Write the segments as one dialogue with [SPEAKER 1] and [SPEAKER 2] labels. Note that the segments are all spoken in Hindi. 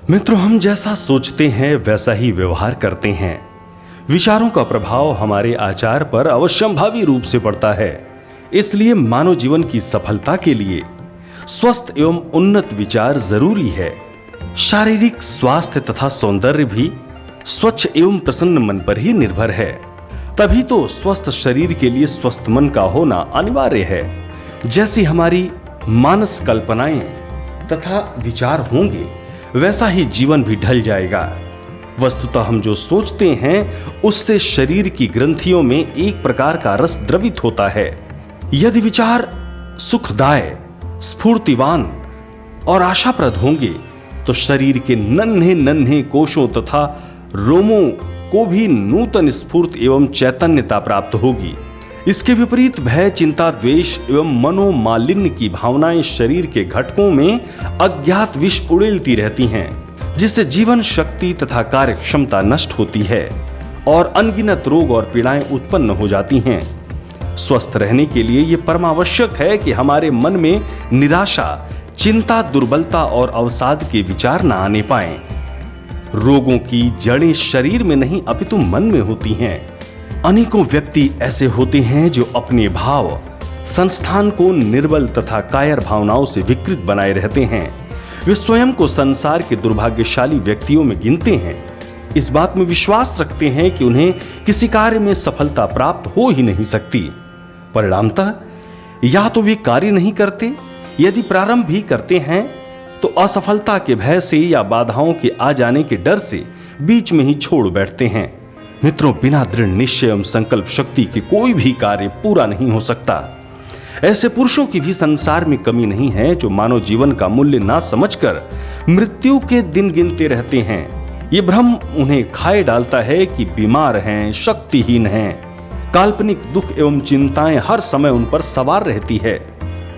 [SPEAKER 1] मित्रों, हम जैसा सोचते हैं वैसा ही व्यवहार करते हैं। विचारों का प्रभाव हमारे आचार पर अवश्यंभावी रूप से पड़ता है। इसलिए मानव जीवन की सफलता के लिए स्वस्थ एवं उन्नत विचार जरूरी है। शारीरिक स्वास्थ्य तथा सौंदर्य भी स्वच्छ एवं प्रसन्न मन पर ही निर्भर है। तभी तो स्वस्थ शरीर के लिए स्वस्थ मन का होना अनिवार्य है। जैसी हमारी मानस कल्पनाएं तथा विचार होंगे वैसा ही जीवन भी ढल जाएगा। वस्तुतः हम जो सोचते हैं उससे शरीर की ग्रंथियों में एक प्रकार का रस द्रवित होता है। यदि विचार सुखदाय, स्फूर्तिवान और आशाप्रद होंगे तो शरीर के नन्हे नन्हे कोशों तथा रोमों को भी नूतन स्फूर्ति एवं चैतन्यता प्राप्त होगी। इसके विपरीत भय, चिंता, द्वेष एवं मनोमालिन्य की भावनाएं शरीर के घटकों में अज्ञात विष उड़ेलती रहती हैं, जिससे जीवन शक्ति तथा कार्य क्षमता नष्ट होती है और अनगिनत रोग और पीड़ाएं उत्पन्न हो जाती हैं। स्वस्थ रहने के लिए यह परमावश्यक है कि हमारे मन में निराशा, चिंता, दुर्बलता और अवसाद के विचार न आने पाएं। रोगों की जड़ें शरीर में नहीं अपितु मन में होती हैं। अनेकों व्यक्ति ऐसे होते हैं जो अपने भाव संस्थान को निर्बल तथा कायर भावनाओं से विकृत बनाए रहते हैं। वे स्वयं को संसार के दुर्भाग्यशाली व्यक्तियों में गिनते हैं। इस बात में विश्वास रखते हैं कि उन्हें किसी कार्य में सफलता प्राप्त हो ही नहीं सकती। परिणामतः या तो वे कार्य नहीं करते, यदि प्रारंभ भी करते हैं तो असफलता के भय से या बाधाओं के आ जाने के डर से बीच में ही छोड़ बैठते हैं। मित्रों, बिना दृढ़ निश्चय एवं संकल्प शक्ति के कोई भी कार्य पूरा नहीं हो सकता। ऐसे पुरुषों की भी संसार में कमी नहीं है जो मानव जीवन का मूल्य ना समझकर मृत्यु के दिन गिनते रहते हैं। ये भ्रम उन्हें खाए डालता है कि बीमार हैं, शक्तिहीन हैं। काल्पनिक दुख एवं चिंताएं हर समय उन पर सवार रहती है।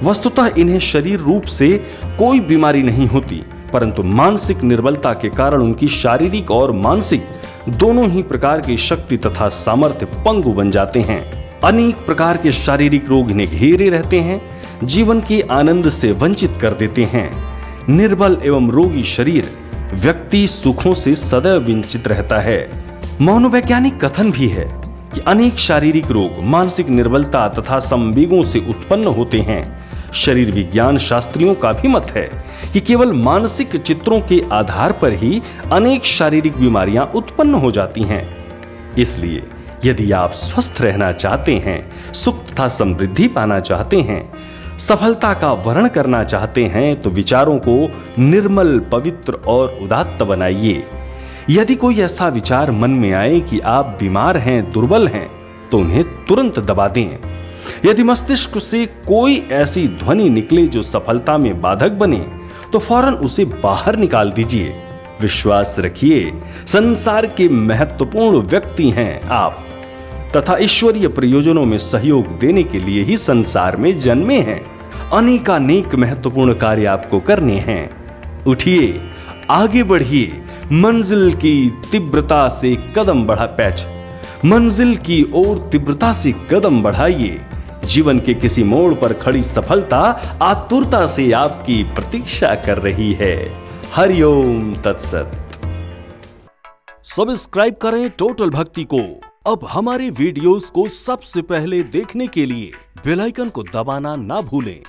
[SPEAKER 1] वस्तुतः इन्हें शरीर रूप से कोई बीमारी नहीं होती, परंतु मानसिक निर्बलता के कारण उनकी शारीरिक और मानसिक दोनों ही प्रकार की शक्ति तथा सामर्थ्य पंगु बन जाते हैं। अनेक प्रकार के शारीरिक रोग इन्हें घेरे रहते हैं, जीवन के आनंद से वंचित कर देते हैं। निर्बल एवं रोगी शरीर व्यक्ति सुखों से सदैव वंचित रहता है। मनोवैज्ञानिक कथन भी है कि अनेक शारीरिक रोग मानसिक निर्बलता तथा संवेगों से उत्पन्न होते हैं। शरीर विज्ञान शास्त्रियों का भी मत है कि केवल मानसिक चित्रों के आधार पर ही अनेक शारीरिक बीमारियां उत्पन्न हो जाती हैं। इसलिए यदि आप स्वस्थ रहना चाहते हैं, सुख तथा समृद्धि पाना चाहते हैं, सफलता का वर्ण करना चाहते हैं, तो विचारों को निर्मल, पवित्र और उदात्त बनाइए। यदि कोई ऐसा विचार मन में आए कि आप बीमार हैं, दुर्बल हैं, तो उन्हें तुरंत दबा दें। यदि मस्तिष्क से कोई ऐसी ध्वनि निकले जो सफलता में बाधक बने, तो फौरन उसे बाहर निकाल दीजिए। विश्वास रखिए, संसार के महत्वपूर्ण व्यक्ति हैं आप तथा ईश्वरीय प्रयोजनों में सहयोग देने के लिए ही संसार में जन्मे हैं। अनेकानेक महत्वपूर्ण कार्य आपको करने हैं। उठिए, आगे बढ़िए, मंजिल की तीव्रता से कदम बढ़ा पैच मंजिल की ओर तीव्रता से कदम बढ़ाइए। जीवन के किसी मोड़ पर खड़ी सफलता आतुरता से आपकी प्रतीक्षा कर रही है। हरिओम तत्सत।
[SPEAKER 2] सब्सक्राइब करें टोटल भक्ति को। अब हमारे वीडियोस को सबसे पहले देखने के लिए बेल आइकन को दबाना ना भूलें।